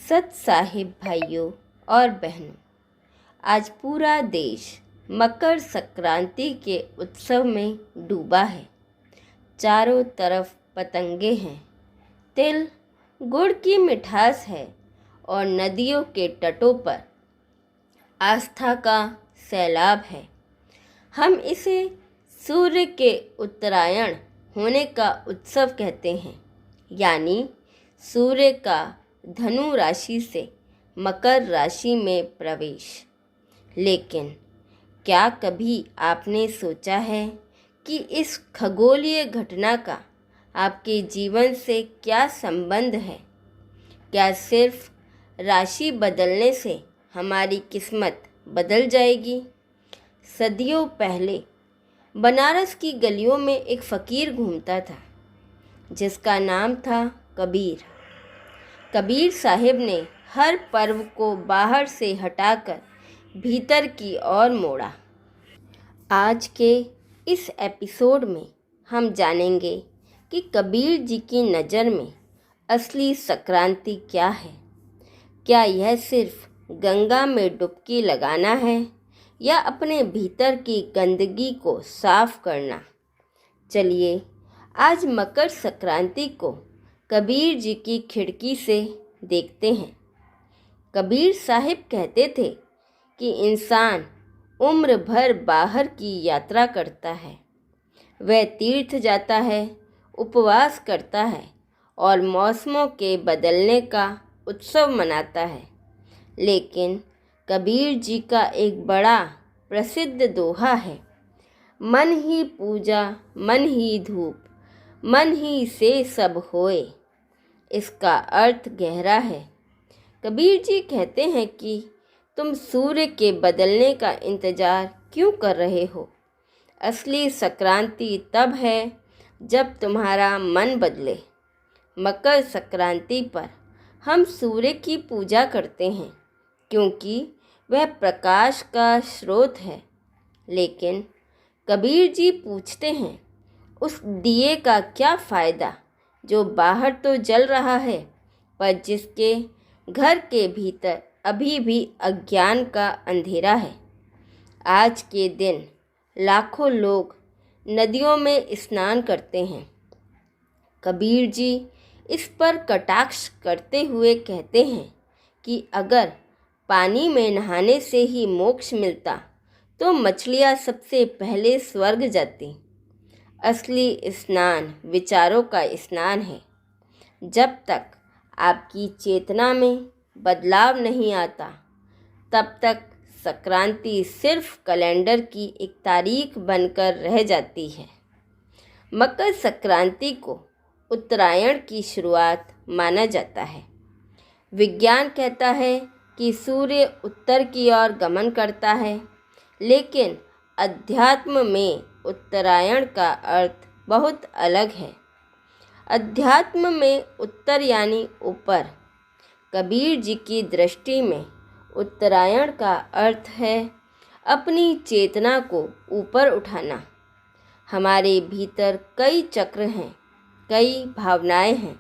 सत साहिब भाइयों और बहनों, आज पूरा देश मकर संक्रांति के उत्सव में डूबा है। चारों तरफ पतंगे हैं, तिल गुड़ की मिठास है और नदियों के तटों पर आस्था का सैलाब है। हम इसे सूर्य के उत्तरायण होने का उत्सव कहते हैं, यानी सूर्य का धनु राशि से मकर राशि में प्रवेश। लेकिन क्या कभी आपने सोचा है कि इस खगोलीय घटना का आपके जीवन से क्या संबंध है? क्या सिर्फ राशि बदलने से हमारी किस्मत बदल जाएगी? सदियों पहले बनारस की गलियों में एक फ़कीर घूमता था जिसका नाम था कबीर। कबीर साहिब ने हर पर्व को बाहर से हटाकर भीतर की ओर मोड़ा। आज के इस एपिसोड में हम जानेंगे कि कबीर जी की नज़र में असली संक्रांति क्या है। क्या यह सिर्फ गंगा में डुबकी लगाना है या अपने भीतर की गंदगी को साफ करना? चलिए आज मकर संक्रांति को कबीर जी की खिड़की से देखते हैं। कबीर साहिब कहते थे कि इंसान उम्र भर बाहर की यात्रा करता है। वह तीर्थ जाता है, उपवास करता है और मौसमों के बदलने का उत्सव मनाता है। लेकिन कबीर जी का एक बड़ा प्रसिद्ध दोहा है, मन ही पूजा मन ही धूप, मन ही से सब होए। इसका अर्थ गहरा है। कबीर जी कहते हैं कि तुम सूर्य के बदलने का इंतज़ार क्यों कर रहे हो? असली संक्रांति तब है जब तुम्हारा मन बदले। मकर संक्रांति पर हम सूर्य की पूजा करते हैं क्योंकि वह प्रकाश का स्रोत है। लेकिन कबीर जी पूछते हैं, उस दिए का क्या फ़ायदा जो बाहर तो जल रहा है पर जिसके घर के भीतर अभी भी अज्ञान का अंधेरा है। आज के दिन लाखों लोग नदियों में स्नान करते हैं। कबीर जी इस पर कटाक्ष करते हुए कहते हैं कि अगर पानी में नहाने से ही मोक्ष मिलता तो मछलियाँ सबसे पहले स्वर्ग जाती। असली स्नान विचारों का स्नान है। जब तक आपकी चेतना में बदलाव नहीं आता तब तक संक्रांति सिर्फ कैलेंडर की एक तारीख बनकर रह जाती है। मकर संक्रांति को उत्तरायण की शुरुआत माना जाता है। विज्ञान कहता है कि सूर्य उत्तर की ओर गमन करता है, लेकिन अध्यात्म में उत्तरायण का अर्थ बहुत अलग है। अध्यात्म में उत्तर यानी ऊपर। कबीर जी की दृष्टि में उत्तरायण का अर्थ है अपनी चेतना को ऊपर उठाना। हमारे भीतर कई चक्र हैं, कई भावनाएं हैं।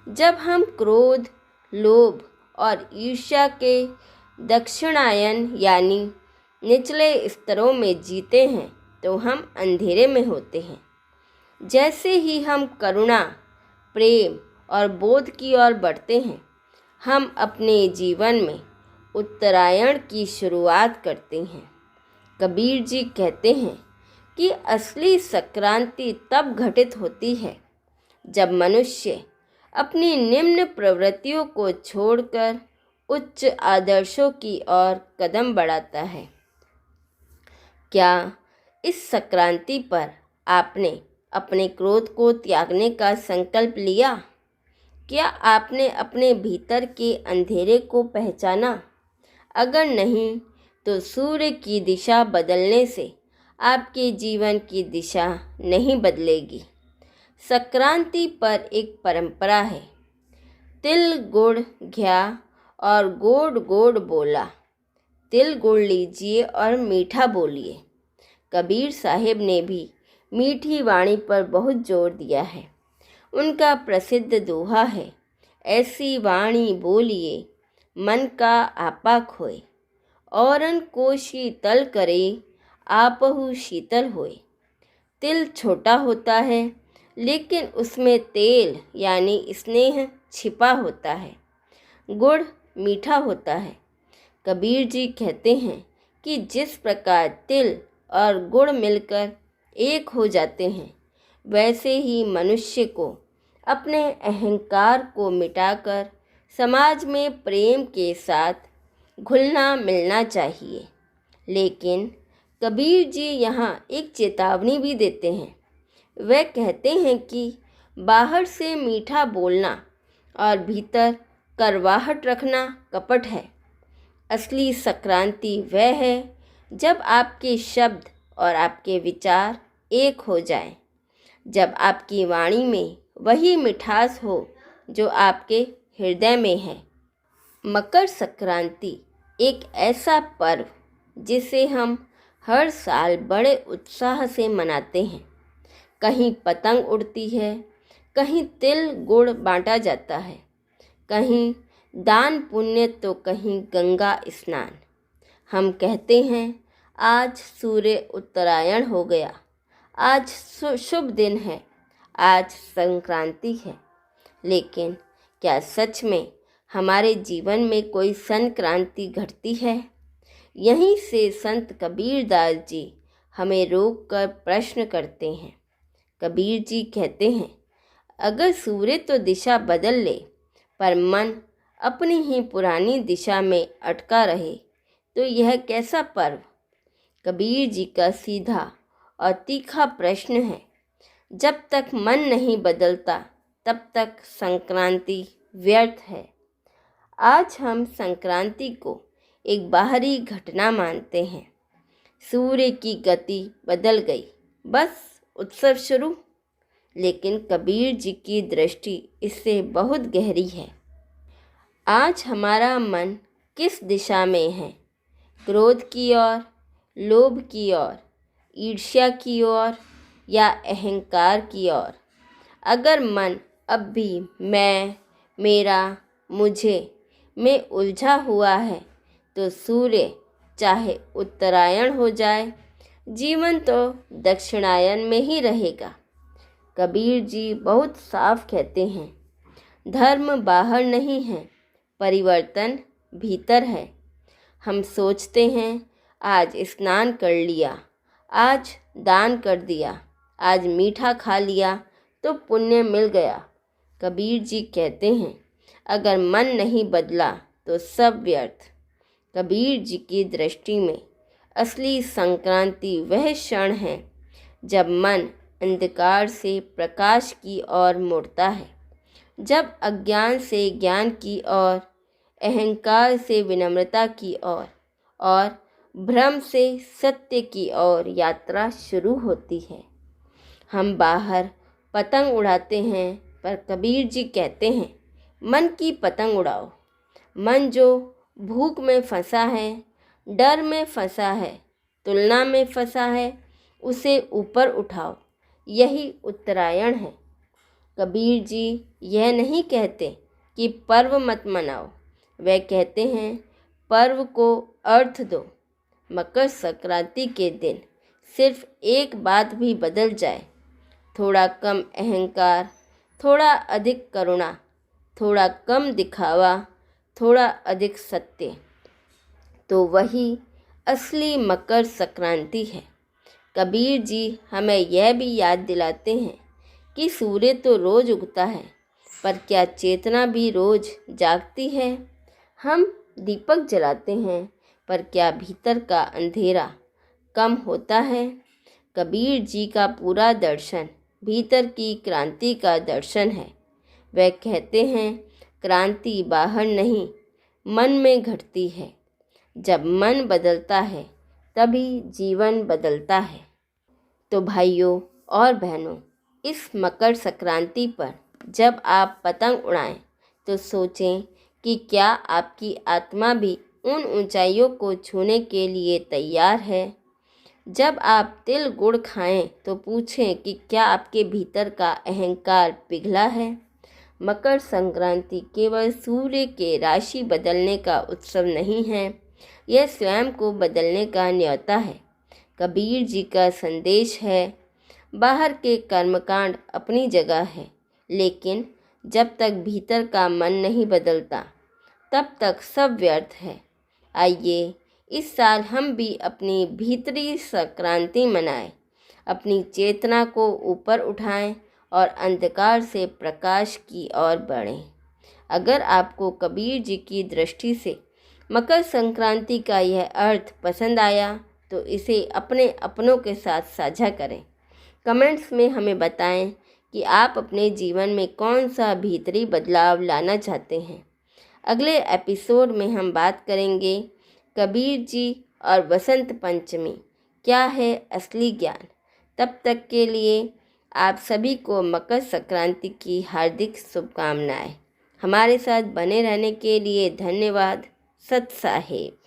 जब हम क्रोध, लोभ और ईर्ष्या के दक्षिणायन यानी निचले स्तरों में जीते हैं तो हम अंधेरे में होते हैं। जैसे ही हम करुणा, प्रेम और बोध की ओर बढ़ते हैं, हम अपने जीवन में उत्तरायण की शुरुआत करते हैं। कबीर जी कहते हैं कि असली संक्रांति तब घटित होती है जब मनुष्य अपनी निम्न प्रवृत्तियों को छोड़कर उच्च आदर्शों की ओर कदम बढ़ाता है। क्या इस संक्रांति पर आपने अपने क्रोध को त्यागने का संकल्प लिया? क्या आपने अपने भीतर के अंधेरे को पहचाना? अगर नहीं, तो सूर्य की दिशा बदलने से आपके जीवन की दिशा नहीं बदलेगी। संक्रांति पर एक परंपरा है, तिल गुड़ घ्या और गोड़ गोड़ बोला। तिल गुड़ लीजिए और मीठा बोलिए। कबीर साहिब ने भी मीठी वाणी पर बहुत जोर दिया है। उनका प्रसिद्ध दोहा है, ऐसी वाणी बोलिए मन का आपा खोए। औरन को शीतल करे आपहु शीतल होए। तिल छोटा होता है लेकिन उसमें तेल यानी स्नेह छिपा होता है। गुड़ मीठा होता है। कबीर जी कहते हैं कि जिस प्रकार तिल और गुड़ मिलकर एक हो जाते हैं, वैसे ही मनुष्य को अपने अहंकार को मिटाकर समाज में प्रेम के साथ घुलना मिलना चाहिए। लेकिन कबीर जी यहाँ एक चेतावनी भी देते हैं। वह कहते हैं कि बाहर से मीठा बोलना और भीतर करवाहट रखना कपट है। असली संक्रांति वह है जब आपके शब्द और आपके विचार एक हो जाएं, जब आपकी वाणी में वही मिठास हो जो आपके हृदय में है। मकर संक्रांति एक ऐसा पर्व जिसे हम हर साल बड़े उत्साह से मनाते हैं। कहीं पतंग उड़ती है, कहीं तिल गुड़ बांटा जाता है, कहीं दान पुण्य तो कहीं गंगा स्नान। हम कहते हैं आज सूर्य उत्तरायण हो गया, आज शुभ दिन है, आज संक्रांति है। लेकिन क्या सच में हमारे जीवन में कोई संक्रांति घटती है? यहीं से संत कबीरदास जी हमें रोक कर प्रश्न करते हैं। कबीर जी कहते हैं, अगर सूर्य तो दिशा बदल ले पर मन अपनी ही पुरानी दिशा में अटका रहे तो यह कैसा पर्व? कबीर जी का सीधा और तीखा प्रश्न है। जब तक मन नहीं बदलता तब तक संक्रांति व्यर्थ है। आज हम संक्रांति को एक बाहरी घटना मानते हैं। सूर्य की गति बदल गई, बस उत्सव शुरू। लेकिन कबीर जी की दृष्टि इससे बहुत गहरी है। आज हमारा मन किस दिशा में है? क्रोध की ओर, लोभ की ओर, ईर्ष्या की ओर या अहंकार की ओर? अगर मन अब भी मैं, मेरा, मुझे में उलझा हुआ है तो सूर्य चाहे उत्तरायण हो जाए, जीवन तो दक्षिणायन में ही रहेगा। कबीर जी बहुत साफ कहते हैं, धर्म बाहर नहीं है, परिवर्तन भीतर है। हम सोचते हैं आज स्नान कर लिया, आज दान कर दिया, आज मीठा खा लिया तो पुण्य मिल गया। कबीर जी कहते हैं, अगर मन नहीं बदला तो सब व्यर्थ। कबीर जी की दृष्टि में असली संक्रांति वह क्षण है जब मन अंधकार से प्रकाश की ओर मुड़ता है, जब अज्ञान से ज्ञान की ओर, अहंकार से विनम्रता की ओर और भ्रम से सत्य की ओर यात्रा शुरू होती है। हम बाहर पतंग उड़ाते हैं पर कबीर जी कहते हैं, मन की पतंग उड़ाओ। मन जो भूख में फंसा है, डर में फंसा है, तुलना में फंसा है, उसे ऊपर उठाओ। यही उत्तरायण है। कबीर जी यह नहीं कहते कि पर्व मत मनाओ, वे कहते हैं पर्व को अर्थ दो। मकर संक्रांति के दिन सिर्फ एक बात भी बदल जाए, थोड़ा कम अहंकार, थोड़ा अधिक करुणा, थोड़ा कम दिखावा, थोड़ा अधिक सत्य, तो वही असली मकर संक्रांति है। कबीर जी हमें यह भी याद दिलाते हैं कि सूर्य तो रोज़ उगता है, पर क्या चेतना भी रोज़ जागती है? हम दीपक जलाते हैं, पर क्या भीतर का अंधेरा कम होता है? कबीर जी का पूरा दर्शन भीतर की क्रांति का दर्शन है। वह कहते हैं, क्रांति बाहर नहीं, मन में घटती है। जब मन बदलता है तभी जीवन बदलता है। तो भाइयों और बहनों, इस मकर संक्रांति पर जब आप पतंग उड़ाएं तो सोचें कि क्या आपकी आत्मा भी उन ऊंचाइयों को छूने के लिए तैयार है। जब आप तिल गुड़ खाएं तो पूछें कि क्या आपके भीतर का अहंकार पिघला है। मकर संक्रांति केवल सूर्य के राशि बदलने का उत्सव नहीं है, यह स्वयं को बदलने का न्योता है। कबीर जी का संदेश है, बाहर के कर्मकांड अपनी जगह है, लेकिन जब तक भीतर का मन नहीं बदलता तब तक सब व्यर्थ है। आइए इस साल हम भी अपनी भीतरी संक्रांति मनाएं, अपनी चेतना को ऊपर उठाएं और अंधकार से प्रकाश की ओर बढ़ें। अगर आपको कबीर जी की दृष्टि से मकर संक्रांति का यह अर्थ पसंद आया तो इसे अपने अपनों के साथ साझा करें। कमेंट्स में हमें बताएं कि आप अपने जीवन में कौन सा भीतरी बदलाव लाना चाहते हैं। अगले एपिसोड में हम बात करेंगे कबीर जी और वसंत पंचमी क्या है असली ज्ञान। तब तक के लिए आप सभी को मकर संक्रांति की हार्दिक शुभकामनाएं। हमारे साथ बने रहने के लिए धन्यवाद। सत साहेब।